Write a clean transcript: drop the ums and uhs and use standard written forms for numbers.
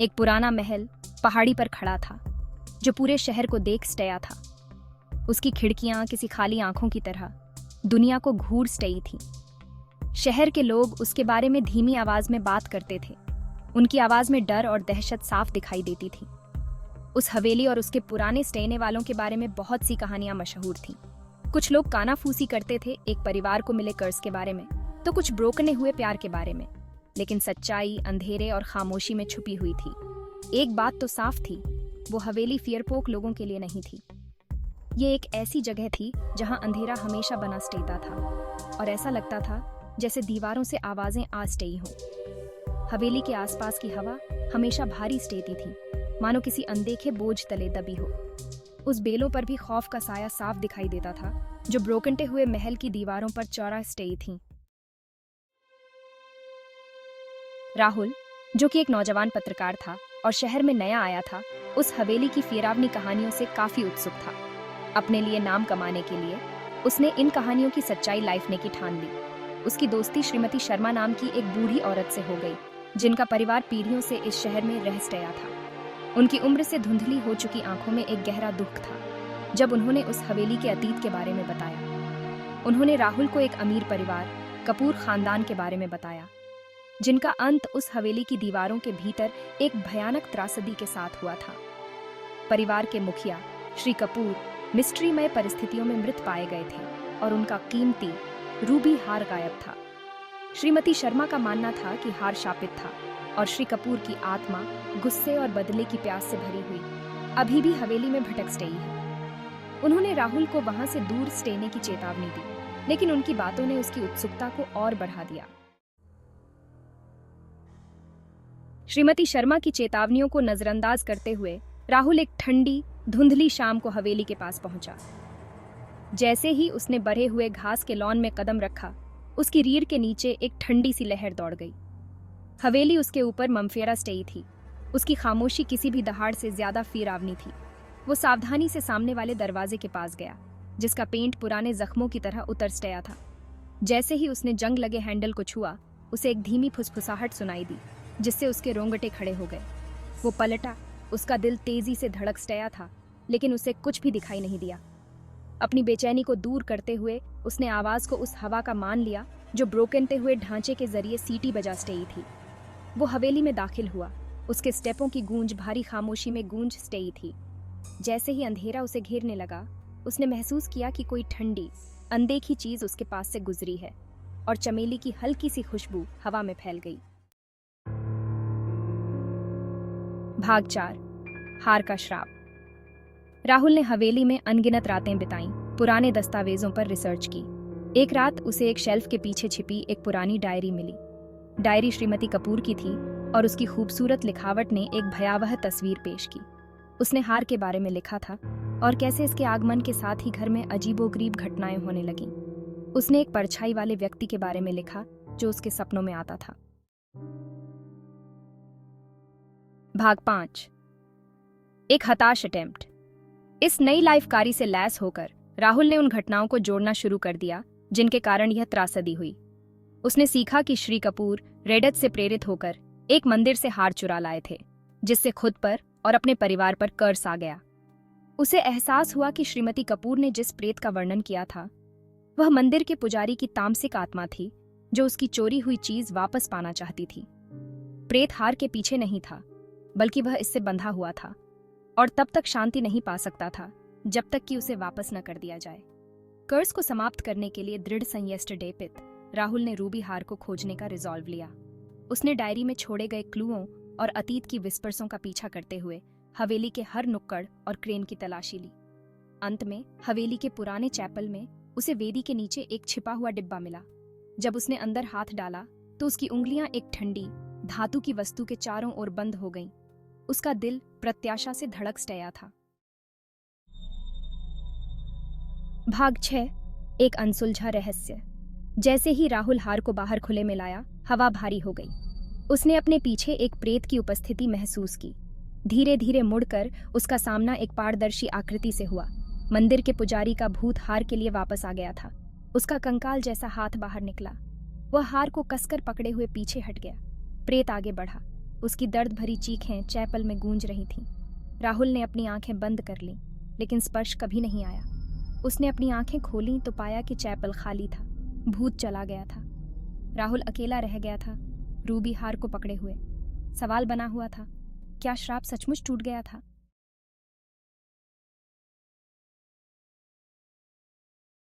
एक पुराना महल पहाड़ी पर खड़ा था जो पूरे शहर को देख स्टया था। उसकी खिड़कियां किसी खाली आंखों की तरह दुनिया को घूर स्टई थीं। शहर के लोग उसके बारे में धीमी आवाज में बात करते थे। उनकी आवाज में डर और दहशत साफ दिखाई देती थी। उस हवेली और उसके पुराने स्टेने वालों के बारे में बहुत सी कहानियां मशहूर थीं। कुछ लोग कानाफूसी करते थे एक परिवार को मिले कर्ज के बारे में, तो कुछ ब्रोकने हुए प्यार के बारे में। लेकिन सच्चाई अंधेरे और खामोशी में छुपी हुई थी। एक बात तो साफ थी, वो हवेली फियरपोक लोगों के लिए नहीं थी। ये एक ऐसी जगह थी जहां अंधेरा हमेशा बना स्टेता था और ऐसा लगता था जैसे दीवारों से आवाजें आ स्टेई हों। हवेली के आसपास की हवा हमेशा भारी स्टेती थी, मानो किसी अनदेखे बोझ तले दबी हो। उस बेलों पर भी खौफ का साया साफ दिखाई देता था, जो ब्रोकनटे हुए महल की दीवारों पर चौरा स्टेई थीं। राहुल, जो कि एक नौजवान पत्रकार था और शहर में नया आया था, उस हवेली की फिरावनी कहानियों से काफी उत्सुक था। अपने लिए नाम कमाने के लिए उसने इन कहानियों की सच्चाई लाइफने की ठान ली। उसकी दोस्ती श्रीमती शर्मा नाम की एक बूढ़ी औरत से हो गई, जिनका परिवार पीढ़ियों से इस शहर में रह स्टया था। उनकी उम्र से धुंधली हो चुकी आंखों में एक गहरा दुख था जब उन्होंने उस हवेली के अतीत के बारे में बताया। उन्होंने राहुल को एक अमीर परिवार, कपूर खानदान के बारे में बताया, जिनका अंत उस हवेली की दीवारों के भीतर एक भयानक त्रासदी के साथ हुआ था। परिवार के मुखिया श्री कपूर मिस्ट्रीमय परिस्थितियों में मृत पाए गए थे और उनका कीमती रूबी हार गायब था। श्रीमती शर्मा का मानना था कि हार शापित था और श्री कपूर की आत्मा गुस्से और बदले की प्यास से भरी हुई अभी भी हवेली में भटक स्टेई है। उन्होंने राहुल को वहां से दूर स्टेने की चेतावनी दी, लेकिन उनकी बातों ने उसकी उत्सुकता को और बढ़ा दिया। श्रीमती शर्मा की चेतावनियों को नजरअंदाज करते हुए राहुल एक ठंडी धुंधली शाम को हवेली के पास पहुंचा। जैसे ही उसने बढ़े हुए घास के लॉन में कदम रखा, उसकी रीढ़ के नीचे एक ठंडी सी लहर दौड़ गई। हवेली उसके ऊपर ममफेरा स्टेई थी। उसकी खामोशी किसी भी दहाड़ से ज्यादा फिरावनी थी। वो सावधानी से सामने वाले दरवाजे के पास गया, जिसका पेंट पुराने जख्मों की तरह उतर स्टया था। जैसे ही उसने जंग लगे हैंडल को छुआ, उसे एक धीमी फुसफुसाहट सुनाई दी, जिससे उसके रोंगटे खड़े हो गए। वो पलटा, उसका दिल तेजी से धड़क स्टया था, लेकिन उसे कुछ भी दिखाई नहीं दिया। अपनी बेचैनी को दूर करते हुए उसने आवाज को उस हवा का मान लिया जो ब्रोकनते हुए ढांचे के जरिए सीटी बजा स्टेई थी। वो हवेली में दाखिल हुआ। उसके स्टेपों की गूंज भारी खामोशी में गूंज स्टेई थी। जैसे ही अंधेरा उसे घेरने लगा, उसने महसूस किया कि कोई ठंडी अनदेखी चीज उसके पास से गुजरी है और चमेली की हल्की सी खुशबू हवा में फैल गई। भाग 4, हार का श्राप। राहुल ने हवेली में अनगिनत रातें बिताईं, पुराने दस्तावेजों पर रिसर्च की। एक रात उसे एक शेल्फ के पीछे छिपी एक पुरानी डायरी मिली। डायरी श्रीमती कपूर की थी और उसकी खूबसूरत लिखावट ने एक भयावह तस्वीर पेश की। उसने हार के बारे में लिखा था और कैसे इसके आगमन के साथ ही घर में अजीबोगरीब घटनाएं होने लगीं। उसने एक परछाई वाले व्यक्ति के बारे में लिखा जो उसके सपनों में आता था। भाग 5, एक हताश अटेम्प्ट। इस नई लाइफकारी से लैस होकर राहुल ने उन घटनाओं को जोड़ना शुरू कर दिया जिनके कारण यह त्रासदी हुई। उसने सीखा कि श्री कपूर रेडत से प्रेरित होकर एक मंदिर से हार चुरा लाए थे, जिससे खुद पर और अपने परिवार पर कर्ज आ गया। उसे एहसास हुआ कि श्रीमती कपूर ने जिस प्रेत का वर्णन किया था, वह मंदिर के पुजारी की तामसिक आत्मा थी जो उसकी चोरी हुई चीज वापस पाना चाहती थी। प्रेत हार के पीछे नहीं था, बल्कि वह इससे बंधा हुआ था और तब तक शांति नहीं पा सकता था जब तक कि उसे वापस न कर दिया जाए। कर्ज को समाप्त करने के लिए दृढ़ संयष्टडेपित राहुल ने रूबी हार को खोजने का रिजॉल्व लिया। उसने डायरी में छोड़े गए क्लूओं और अतीत की विस्पर्सों का पीछा करते हुए हवेली के हर नुक्कड़ और क्रेन की तलाशी ली। अंत में हवेली के पुराने चैपल में उसे वेदी के नीचे एक छिपा हुआ डिब्बा मिला। जब उसने अंदर हाथ डाला तो उसकी उंगलियां एक ठंडी धातु की वस्तु के चारों ओर बंद हो गईं। उसका दिल प्रत्याशा से धड़क स्टया था। भाग 6, एक अनसुलझा रहस्य। जैसे ही राहुल हार को बाहर खुले में लाया, हवा भारी हो गई। उसने अपने पीछे एक प्रेत की उपस्थिति महसूस की। धीरे धीरे मुड़कर उसका सामना एक पारदर्शी आकृति से हुआ। मंदिर के पुजारी का भूत हार के लिए वापस आ गया था। उसका कंकाल जैसा हाथ बाहर निकला। वह हार को कसकर पकड़े हुए पीछे हट गया। प्रेत आगे बढ़ा। उसकी दर्द भरी चीखें चैपल में गूंज रही थीं। राहुल ने अपनी आंखें बंद कर लीं, लेकिन स्पर्श कभी नहीं आया। उसने अपनी आंखें खोलीं तो पाया कि चैपल खाली था। भूत चला गया था। राहुल अकेला रह गया था, रूबी हार को पकड़े हुए। सवाल बना हुआ था, क्या श्राप सचमुच टूट गया था?